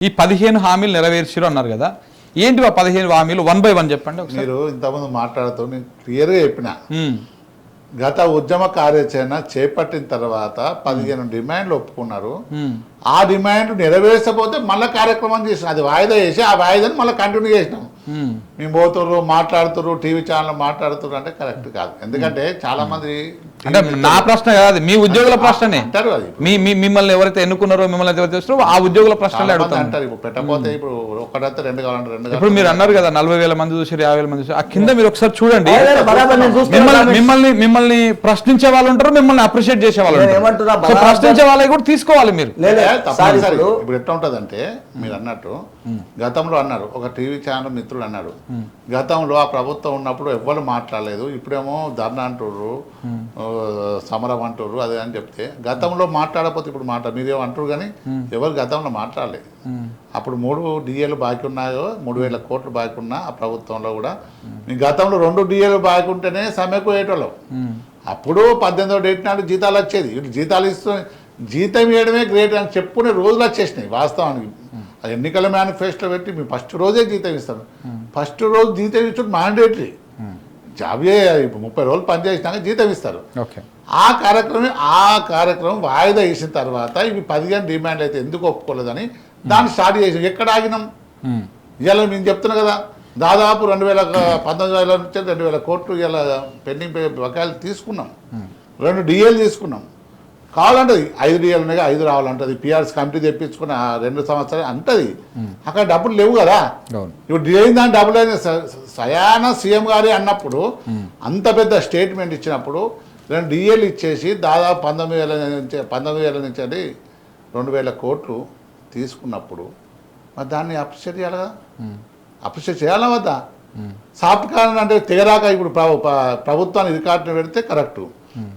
ఈ 15 హామీలు నెరవేర్చారు అన్నారు కదా, ఏంటి ఆ 15 హామీలు 1 by 1 చెప్పండి. మీరు ఇంతకుముందు మాట్లాడుతూ నేను క్లియర్గా చెప్పిన గత ఉద్యమ కార్యాచరణ చేపట్టిన తర్వాత 15 డిమాండ్లు ఒప్పుకున్నారు. ఆ డిమాండ్ నెరవేర్చకపోతే మళ్ళీ కార్యక్రమం చేసినాం. అది వాయిదా చేసి ఆ వాయిదాని మళ్ళీ కంటిన్యూ చేసినాం. మేము పోతుర్రు మాట్లాడుతుర్రు టీవీ ఛానల్ మాట్లాడుతుర్రు అంటే కరెక్ట్ కాదు. ఎందుకంటే చాలా మంది అంటే నా ప్రశ్న కాదు, మీ ఉద్యోగుల ప్రశ్ననే అంటారు. అది మిమ్మల్ని ఎవరైతే ఎన్నుకున్నారో మిమ్మల్ని ఎవరైతే చేస్తారో ఆ ఉద్యోగుల ప్రశ్నలే అడుగుతారు. అంటారు ఇప్పుడు పెట్టకపోతే ఇప్పుడు ఒకటంటే 2 కావాలంటే 2. ఇప్పుడు మీరు అన్నారు కదా 40,000 మంది చూసారు, 50,000 మంది చూసారు. ఆ కింద మీరు ఒకసారి చూడండి. మిమ్మల్ని ప్రశ్నించే వాళ్ళు ఉంటారు, మిమ్మల్ని అప్రిషియేట్ చేసే వాళ్ళు ఉంటారు. ప్రశ్నించే వాళ్ళకి కూడా తీసుకోవాలి మీరు. తప్పనిసరి. ఇప్పుడు ఎట్లా ఉంటదంటే మీరు అన్నట్టు గతంలో అన్నారు, ఒక టీవీ ఛానల్ మిత్రుడు అన్నాడు, గతంలో ఆ ప్రభుత్వం ఉన్నప్పుడు ఎవ్వరు మాట్లాడలేదు, ఇప్పుడేమో ధర్నా అంటుర్రు, సమరం అంటుర్రు, అదే అని చెప్తే గతంలో మాట్లాడకపోతే ఇప్పుడు మీరేమో అంటారు కానీ ఎవరు గతంలో మాట్లాడలేదు. అప్పుడు 3 DAలు బాకీ ఉన్నాయో 3,000 కోట్లు బాకీ ఉన్నా ఆ ప్రభుత్వంలో కూడా గతంలో 2 DAలు బాకీ ఉంటేనే సమ్మెకు పోయేటోళ్ళం. అప్పుడు 18వ డేట్ నాడు జీతాలు వచ్చేది. ఇటు జీతాలు ఇస్తూ జీతం ఇవ్వడమే గ్రేట్ అని చెప్పుకునే రోజులు వచ్చేసినాయి. వాస్తవానికి ఎన్నికల మేనిఫెస్టో పెట్టి మేము ఫస్ట్ రోజే జీతం ఇస్తాను. ఫస్ట్ రోజు జీతం ఇచ్చుడు మ్యాండేటరీ. జాబే 30 రోజులు పనిచేసినాక జీతం ఇస్తారు. ఆ కార్యక్రమం వాయిదా వేసిన తర్వాత ఇవి 15 డిమాండ్లు అయితే ఎందుకు ఒప్పుకోలేదని దాన్ని స్టార్ట్ చేసాం. ఎక్కడ ఆగినాం? ఇలా మేము చెప్తున్నాం కదా, దాదాపు 2019 నుంచి 2,000 కోట్లు ఇలా పెండింగ్ బకాయిలు తీసుకున్నాం. 2 DAలు తీసుకున్నాం. కావాలంటే 5 DAలు ఉన్నాయి, 5 రావాలంటది. PRS కమిటీ తెప్పించుకున్న 2 సంవత్సరాలు అంటది. అక్కడ డబ్బులు లేవు కదా. ఇప్పుడు DA దాని డబ్బులు అయినా సయాన సీఎం గారి అన్నప్పుడు అంత పెద్ద స్టేట్మెంట్ ఇచ్చినప్పుడు 2 DAలు ఇచ్చేసి దాదాపు 19,000 నుంచి 2,000 కోట్లు తీసుకున్నప్పుడు మరి దాన్ని అప్రిషియేట్ చేయాలి కదా. అప్రిషియేట్ చేయాలా వద్దా? సాఫ్ట్ కార్న్ అంటే తెగరాక ఇప్పుడు ప్రభుత్వాన్ని రికార్డును పెడితే కరెక్టు.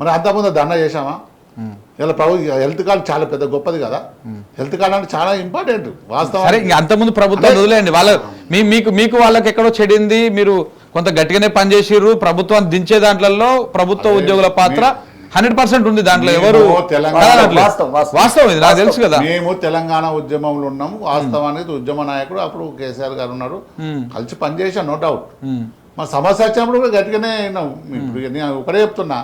మరి అంతకుముందు దండ చేశామా? ఇలా హెల్త్ కార్డు చాలా పెద్ద గొప్పది కదా. హెల్త్ కార్డు అంటే చాలా ఇంపార్టెంట్ వాస్తవం. అంతకుముందు ప్రభుత్వం వదిలేండి, మీకు వాళ్ళకి ఎక్కడో చెడింది. మీరు కొంత గట్టిగానే పనిచేసిర్రు. ప్రభుత్వాన్ని దించే దాంట్లో ప్రభుత్వ ఉద్యోగుల పాత్ర 100% ఉంది. దాంట్లో ఎవరు వాస్తవం ఇది నాకు తెలుసు కదా. మేము తెలంగాణ ఉద్యమంలో ఉన్నాము. వాస్తవానికి ఉద్యమ నాయకుడు అప్పుడు కేసీఆర్ గారు ఉన్నారు, కలిసి పనిచేసాం, నో డౌట్. మా సమస్య వచ్చినప్పుడు కూడా గట్టిగానే ఇప్పుడు నేను ఒకటే చెప్తున్నా,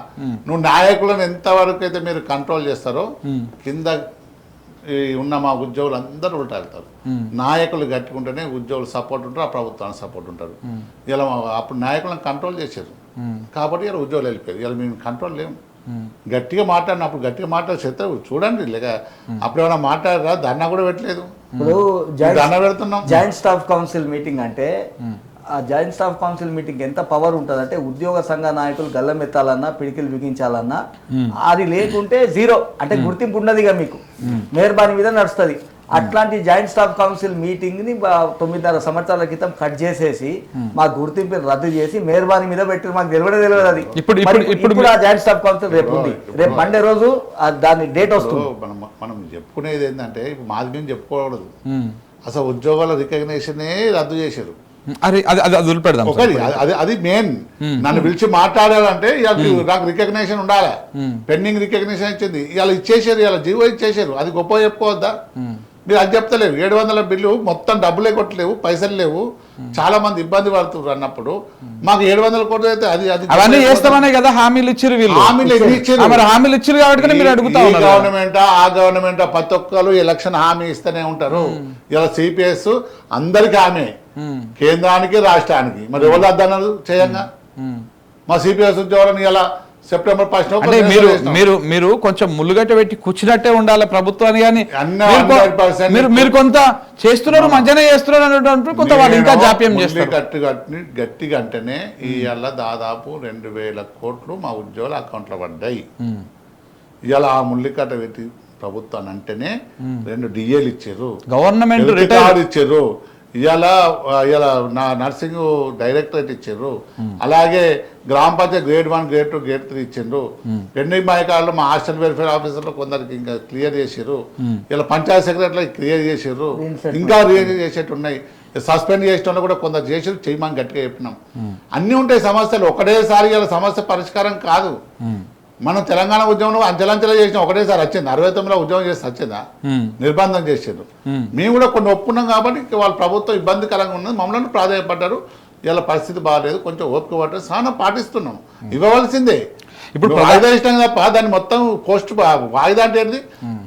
నువ్వు నాయకులను ఎంతవరకు అయితే మీరు కంట్రోల్ చేస్తారో కింద ఉన్న మా ఉద్యోగులు అందరూ ఉల్టా వెళ్తారు. నాయకులు గట్టుకుంటేనే ఉద్యోగులు సపోర్ట్ ఉంటారు, ఆ ప్రభుత్వానికి సపోర్ట్ ఉంటారు. ఇలా అప్పుడు నాయకులను కంట్రోల్ చేశారు కాబట్టి ఇలా ఉద్యోగులు వెళ్ళిపోయారు. ఇలా మేము కంట్రోల్ లేము. గట్టిగా మాట్లాడినప్పుడు గట్టిగా మాట్లాడి చెప్తారు చూడండి. లేక అప్పుడు ఏమైనా మాట్లాడరా? ధర్నా కూడా పెట్టలేదు, ఇప్పుడు ధర్నా పెడుతున్నాం. జాయింట్ స్టాఫ్ కౌన్సిల్ మీటింగ్ అంటే ఆ జాయింట్ స్టాఫ్ కౌన్సిల్ మీటింగ్ ఎంత పవర్ ఉంటుంది అంటే ఉద్యోగ సంఘ నాయకులు గల్లం ఎత్తాలన్నా పిడికిలు బిగించాలన్నా అది లేకుంటే జీరో, అంటే గుర్తింపు ఉండదుగా మీకు. మెహర్బానీ మీద నడుస్తుంది. అట్లాంటి జాయింట్ స్టాఫ్ కౌన్సిల్ మీటింగ్ ని 9.5 సంవత్సరాల క్రితం కట్ చేసేసి మా గుర్తింపుని రద్దు చేసి మెహర్బానీ మీద పెట్టి మాకు తెలియదు. అది ఇప్పుడు ఆ జాయింట్ స్టాఫ్ కౌన్సిల్ రేపు ఉంది. రేపు మండే రోజు దాని డేట్ వస్తుంది. మనం చెప్పుకునేది ఏంటంటే ఇప్పుడు మాది మేము చెప్పుకోకూడదు. అసలు ఉద్యోగాల రికగ్నేషన్ రద్దు చేశారు. అది మెయిన్. నన్ను పిలిచి మాట్లాడాలంటే నాకు రికగ్నేషన్ ఉండాలి. పెండింగ్ రికగ్నేషన్ ఇచ్చింది, ఇలా ఇచ్చేసారు, ఇలా జీవో ఇచ్చేసారు. అది గొప్ప చెప్పుకోవద్దా? మీరు అది చెప్తలేవు. 700 బిల్లు మొత్తం డబ్బులే కొట్టలేవు, పైసలు లేవు, చాలా మంది ఇబ్బంది పడుతున్నారు అన్నప్పుడు మాకు 700 కోట్లు అయితే అది అవన్నీ చేస్తామనే కదా హామీలు ఇచ్చారు. హామీలు ఇచ్చారు కాబట్టి మీరు అడుగుతా గవర్నమెంటా ఆ గవర్నమెంటా ప్రతి ఒక్కరు ఎలక్షన్ హామీ ఇస్తూనే ఉంటారు. ఇలా CPS అందరికి హామీ, కేంద్రానికి రాష్ట్రానికి. మరి ఎవరు అద్దన్నారు చేయంగా? మా CPS ఉద్యోగులను ఇలా సెప్టెంబర్ 1 మీరు కొంచెం ముళ్ళుగట్ట పెట్టి కూర్చున్నట్టే ఉండాలి ప్రభుత్వాన్ని. కానీ మీరు కొంత చేస్తున్నారు, మంచిగానే చేస్తున్నారు అన్నట్టు కొంత వాళ్ళు ఇంకా జాప్యం చేస్తారు. గట్టిగా అంటేనే ఇవాళ దాదాపు 2,000 కోట్లు మా ఉద్యోగుల అకౌంట్లో పడ్డాయి. ఇవాళ ఆ ముళ్ళికట్ట పెట్టి ప్రభుత్వాన్ని అంటేనే 2 DAలు ఇచ్చారు, గవర్నమెంట్ రికార్డు ఇచ్చారు. ఇవాళ నా నర్సింగ్ డైరెక్టరేట్ ఇచ్చారు. అలాగే గ్రామ పంచాయతీ గ్రేడ్ 1, గ్రేడ్ 2, గ్రేడ్ 3 ఇచ్చిండ్రు. పెండింగ్ బకాయిలు మా హాస్టల్ వెల్ఫేర్ ఆఫీసర్లు కొందరికి ఇంకా క్లియర్ చేసారు. ఇలా పంచాయతీ సెక్రటరీ క్లియర్ చేసారు. ఇంకా క్లియర్ చేసేట్టు ఉన్నాయి. సస్పెండ్ చేసిన కూడా కొందరు చేసారు, చేయమని గట్టిగా చెప్పినాం. అన్నీ ఉంటాయి సమస్యలు. ఒకటేసారి ఇలా సమస్య పరిష్కారం కాదు. మనం తెలంగాణ ఉద్యమంలో అంచెలంచెలా చేసినాం, ఒకటేసారి వచ్చింది 69లో ఉద్యమం చేసి వచ్చిందా, నిర్బంధం చేసారు. మేము కూడా కొన్ని ఒప్పుకున్నాం కాబట్టి వాళ్ళ ప్రభుత్వం ఇబ్బందికరంగా ఉన్నది, మమ్మల్ని ప్రాధాన్యపడ్డారు. ఇలా పరిస్థితి బాగాలేదు, కొంచెం ఓపిక పడ్డారు, చాలా పాటిస్తున్నాం, ఇవ్వవలసిందే. ఇప్పుడు వాయిదా ఇష్టం తప్ప దాన్ని మొత్తం పోస్ట్ వాయిదా అంటే ఏంటి,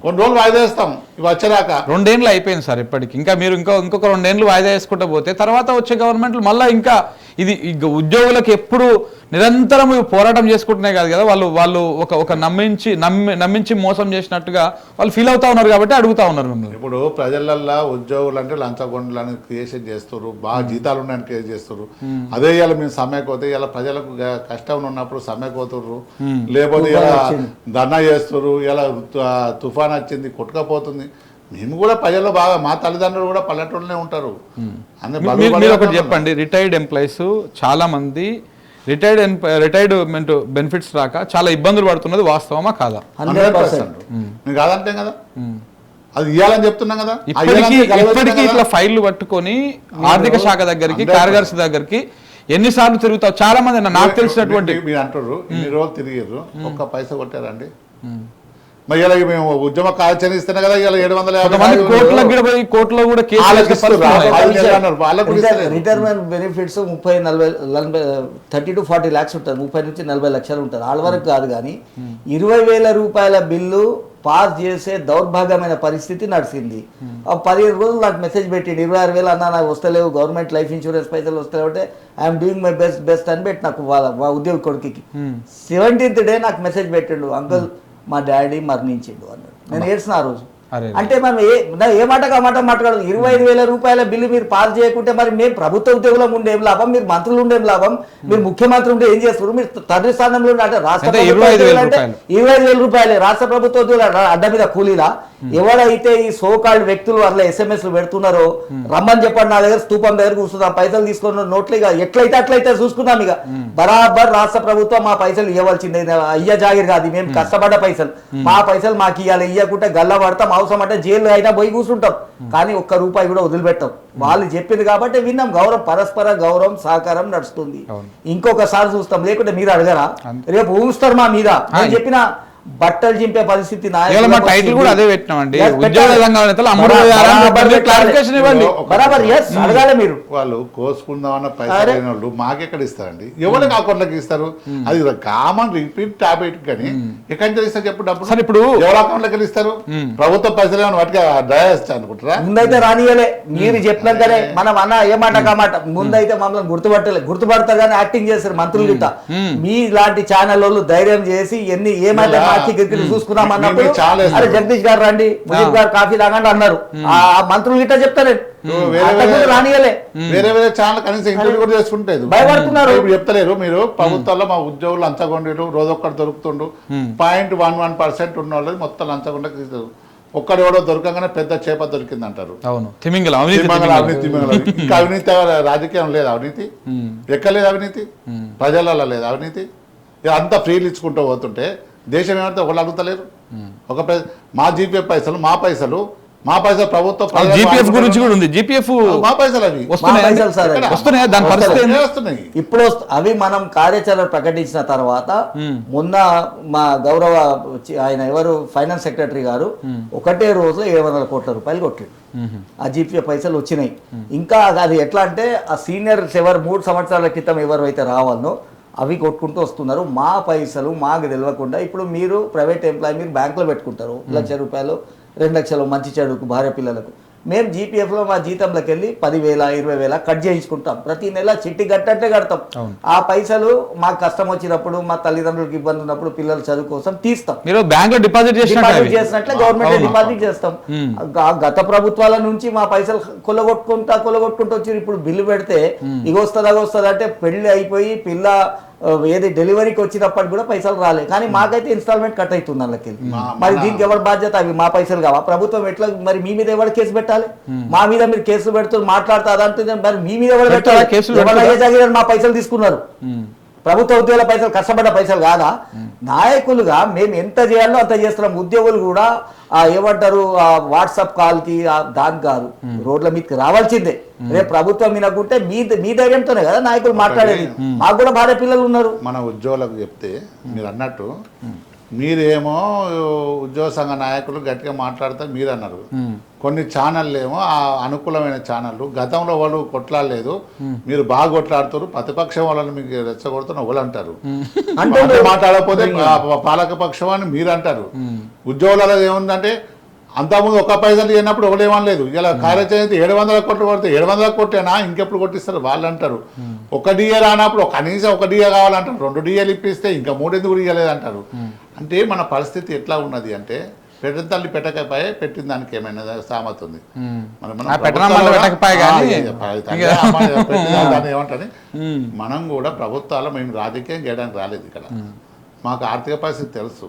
కొన్ని రోజులు వాయిదా వేస్తాం ఇవి వచ్చేదాకా. 2 ఏళ్ళు అయిపోయింది సార్ ఇప్పటికి, ఇంకా మీరు ఇంకొక 2 ఏళ్ళు వాయిదా వేసుకుంటూ పోతే తర్వాత వచ్చే గవర్నమెంట్లు మళ్ళీ ఇంకా ఇది ఉద్యోగులకు ఎప్పుడు నిరంతరం పోరాటం చేసుకుంటున్నాయి కాదు కదా, వాళ్ళు ఒక నమ్మించి మోసం చేసినట్టుగా వాళ్ళు ఫీల్ అవుతా ఉన్నారు కాబట్టి అడుగుతా ఉన్నారు మిమ్మల్ని. ఇప్పుడు ప్రజలల్లో ఉద్యోగులు అంటే లంచగొండలని క్రియేషన్ చేస్తారు, బాగా జీతాలు ఉన్నాయని క్రియేట్ చేస్తారు. అదే ఇలా మేము సమ్మెకోతే ఇలా ప్రజలకు కష్టం ఉన్నప్పుడు సమ్మెకోతుర్రు, లేకపోతే ఇలా ధర్నా చేస్తారు, ఇలా తుఫాన్ వచ్చింది కొట్టుకపోతుంది. మేము కూడా ప్రజల్లో బాగా, మా తల్లిదండ్రులు కూడా పల్లెటూళ్ళనే ఉంటారు. మీరు ఒకటి చెప్పండి, రిటైర్డ్ ఎంప్లాయీస్ చాలా మంది రిటైర్మెంట్ బెనిఫిట్స్ రాక చాలా ఇబ్బందులు పడుతున్నది వాస్తవమా కాదా? 100% నేను కాదంటే కదా, అది ఇవ్వాలని చెప్తున్నాం కదా. ఇప్పటికీ ఇట్లా ఫైళ్లు పట్టుకొని ఆర్థిక శాఖ దగ్గరికి, కార్యదర్శి దగ్గరికి ఎన్నిసార్లు తిరుగుతావు? చాలా మంది నాకు తెలిసినటువంటి మీరు అంటారు ఇన్ని రోజులు తిరిగారు, ఒక్క పైసా కొట్టారండి? మరి ఇలా మేము ఉద్యమ కార్యాచరణ ఇస్తేనే కదా ఇలా 750 కోట్ల కూడా రిటైర్మెంట్ బెనిఫిట్స్ 30 to 40 lakhs ఉంటుంది, 30 నుంచి 40 లక్షలు ఉంటుంది. వాళ్ళ వరకు కాదు, కానీ 20,000 రూపాయల బిల్లు పాస్ చేసే దౌర్భాగ్యమైన పరిస్థితి నడిచింది. 15 రోజులు నాకు మెసేజ్ పెట్టిండు, 26,000 అన్నా నాకు వస్తలేవు, గవర్నమెంట్ లైఫ్ ఇన్సూరెన్స్ పైసలు వస్తలేవు అంటే ఐఎమ్ డూయింగ్ మై బెస్ట్ అని పెట్టి నాకు ఉద్యోగ కొడుకుకి 17th డే నాకు మెసేజ్ పెట్టిండు, అంకుల్ మా డాడీ మరణించిండు అన్నాడు. నేను ఏడ్చిన ఆ రోజు. అంటే మనం ఏ మాటకు ఆ మాట మాట్లాడదు. 25,000 రూపాయల బిల్లు మీరు పాస్ చేయకుంటే మరి మేము ప్రభుత్వ ఉద్యోగులం ఉండే ఏం లాభం, మీరు మంత్రులు ఉండే ఏం లాభం, మీరు ముఖ్యమంత్రి ఉంటే ఏం చేస్తారు? మీరు తండ్రి స్థానంలో అంటే రాష్ట్ర ప్రభుత్వ 25,000 రూపాయలే రాష్ట్ర ప్రభుత్వ ఉద్యోగులు అడ్డ మీద కూలీలా? ఎవరైతే ఈ సోకాల్డ్ వ్యక్తులు అట్లా SMS పెడుతున్నారో రమ్మని చెప్పండి, నా దగ్గర స్తూపం దగ్గర కూర్చుంది, ఆ పైసలు తీసుకున్న నోట్లు ఇక ఎట్లయితే అట్లయితే చూసుకున్నాం. ఇక బరాబర్ రాష్ట్ర ప్రభుత్వం మా పైసలు ఇవ్వవలసిందే, అయ్య జాగిరి కాదు, మేము కష్టపడ్డ పైసలు, మా పైసలు మాకు ఇవ్వాలి, ఇవ్వకుంటే గల్ల పడతాం, అవసరం అంటే జైలు అయినా పోయి కూర్చుంటాం, కానీ ఒక్క రూపాయి కూడా వదిలిపెట్టాం. వాళ్ళు చెప్పింది కాబట్టి విన్నాం. గౌరవం, పరస్పర గౌరవం, సహకారం నడుస్తుంది. ఇంకొకసారి చూస్తాం, లేకుంటే మీరు అడగరా? రేపు ఊస్తారు మా మీద. నేను చెప్పిన బట్టలు చింపే పరిస్థితి టైటిల్ కూడా అదే పెట్టినామండి. అడగాలి మీరు. వాళ్ళు కోసుకుందామన్న పైసలు మాకెక్కడ ఇస్తారండి? ఎవరికి అకౌంట్లకి ఇస్తారు? అది కామన్ రిపీట్ టాపిక్, కానీ ఎక్కడి నుంచి ఇస్తారు చెప్పు డబ్బులు? ఇప్పుడు ఎవరి అకౌంట్లకి ఇస్తారు? ప్రభుత్వ పైసలు ఏమైనా వాటికి డ్రా చేస్తా అనుకుంటారా? ముందైతే రానియలే, మీరు చెప్పినాకనే మనం అన్న ఏ మాట కామాట. ముందైతే మమ్మల్ని గుర్తుపడతారు కానీ యాక్టింగ్ చేస్తారు మంత్రులు గిట్ట. మీ లాంటి ఛానల్ వాళ్ళు ధైర్యం చేసి ఎన్ని ఏమైతే చూసుకున్నాం అన్నప్పుడు అరే జగదీష్ గారు రండి, ముజీబ్ గారు కాఫీ తాగండి అన్నారు. ఆ మంత్రులు గిట్ట చెప్తారు రానియలే. వేరే వేరే ఛానల్ కనీసం ఇంటర్వ్యూ కూడా చేసుకుంటేది భయపడుతున్నారు. ఇప్పుడు చెప్తలేరు మీరు ప్రభుత్వాల్లో మా ఉద్యోగులు లంచగొండలు రోజొక్కడు దొరుకుతుండు, 0.11% ఉన్న వాళ్ళు మొత్తం లంచగొండకి తీస్తారు. ఒక్కడెవడో దొరకగానే పెద్ద చేప దొరికింది అంటారు. అవినీతి ఇంకా అవినీతి రాజకీయం లేదు, అవినీతి ఎక్కలేదు, అవినీతి ప్రజలలో లేదు, అవినీతి అంతా ఫ్రీలు ఇచ్చుకుంటూ పోతుంటే దేశం ఏమంటే ఒకళ్ళు అడుగుతలేరు. మా జీపీఎఫ్ పైసలు మా పైసలు ప్రభుత్వం గురించి కూడా ఉంది. జీపీఎఫ్ మా పైసలు అవి వస్తున్నాయి. ఇప్పుడు అవి మనం కార్యాచరణ ప్రకటించిన తర్వాత మొన్న మా గౌరవ ఆయన ఎవరు ఫైనాన్స్ సెక్రటరీ గారు ఒకటే రోజు 700 కోట్ల రూపాయలు కొట్టాడు. ఆ జీపీఎఫ్ పైసలు వచ్చినాయి. ఇంకా అది ఎట్లా అంటే ఆ సీనియర్స్ ఎవరు 3 సంవత్సరాల క్రితం ఎవరైతే రావాలనో అవి కొట్టుకుంటూ వస్తున్నారు. మా పైసలు మాకు తెలియకుండా ఇప్పుడు మీరు ప్రైవేట్ ఎంప్లాయీ, మీరు బ్యాంకులో పెట్టుకుంటారు 1 లక్ష రూపాయలు 2 లక్షలు మంచి చెడుకు భార్య పిల్లలకు. మేము జీపీఎఫ్లో మా జీతంలోకి వెళ్ళి 10,000 20,000 కట్ చేయించుకుంటాం. ప్రతి నెల చిట్టి కట్టంటే కడతాం. ఆ పైసలు మాకు కష్టం వచ్చినప్పుడు, మా తల్లిదండ్రులకు ఇబ్బంది ఉన్నప్పుడు, పిల్లల చదువు కోసం తీస్తాం. డిపాజిట్ చేసినట్లే గవర్నమెంట్ డిపాజిట్ చేస్తాం. గత ప్రభుత్వాల నుంచి మా పైసలు కొల్లగొట్టుకుంటూ వచ్చి ఇప్పుడు బిల్లు పెడితే ఇగొస్తుంది అంటే పెళ్లి అయిపోయి పిల్ల ఏది డెలివరీకి వచ్చినప్పటికి కూడా పైసలు రాలేదు. కానీ మాకైతే ఇన్స్టాల్మెంట్ కట్ అవుతుంది అందులోకి. మరి దీనికి ఎవరి బాధ్యత? అవి మా పైసలు కావా? ప్రభుత్వం ఎట్లా మరి మీ మీద ఎవరు కేసు పెట్టాలి? మా మీద మీరు కేసులు పెడుతూ మాట్లాడుతూ అదంటే మరి మీ మీద ఎవరు పెట్టాలి? మా పైసలు తీసుకున్నారు. ప్రభుత్వ ఉద్యోగుల పైసలు కష్టపడ్డ పైసలు కాదా? నాయకులుగా మేము ఎంత చేయాలో అంత చేస్తున్నాం. ఉద్యోగులు కూడా ఏమంటారు వాట్సాప్ కాల్కి దానికి కాదు, రోడ్ల మీదకి రావాల్సిందే. రేపు ప్రభుత్వం వినకుంటే మీ ధైర్యంతోనే కదా నాయకులు మాట్లాడేది. మాకు కూడా భార్య పిల్లలు ఉన్నారు. మన ఉద్యోగులకు చెప్తే మీరు అన్నట్టు మీరేమో ఉద్యోగ సంఘ నాయకులు గట్టిగా మాట్లాడతారు మీరు అన్నారు. కొన్ని ఛానళ్ళు ఏమో ఆ అనుకూలమైన ఛానళ్ళు గతంలో వాళ్ళు కొట్లాడలేదు, మీరు బాగా కొట్లాడుతారు, ప్రతిపక్షం వాళ్ళని మీకు రెచ్చగొడుతున్న వాళ్ళు అంటారు. అంటే మాట్లాడకపోతే పాలక పక్షం అని మీరు అంటారు. ఉద్యోగులలో ఏముందంటే అంతకుముందు ఒక్క పైసలు ఇచ్చినప్పుడు ఒకటేమనలేదు. ఇలా కార్యాచరణ 700 కోట్లు కొడితే 700 కోట్లేనా ఇంకెప్పుడు కొట్టిస్తారు వాళ్ళు అంటారు. ఒక డిఏ రానప్పుడు కనీసం ఒక డిఏ కావాలంటారు, 2 డిఏలు ఇప్పిస్తే ఇంకా 3 ఎందుకు ఇవ్వలేదు అంటారు. అంటే మన పరిస్థితి ఎట్లా ఉన్నది అంటే పెట్టిన తల్లి పెట్టకపోయే పెట్టిన దానికి ఏమైనా సామత ఉంది. ఏమంటే మనం కూడా ప్రభుత్వాలు మేము రాజకీయం చేయడానికి రాలేదు ఇక్కడ. మాకు ఆర్థిక పరిస్థితి తెలుసు.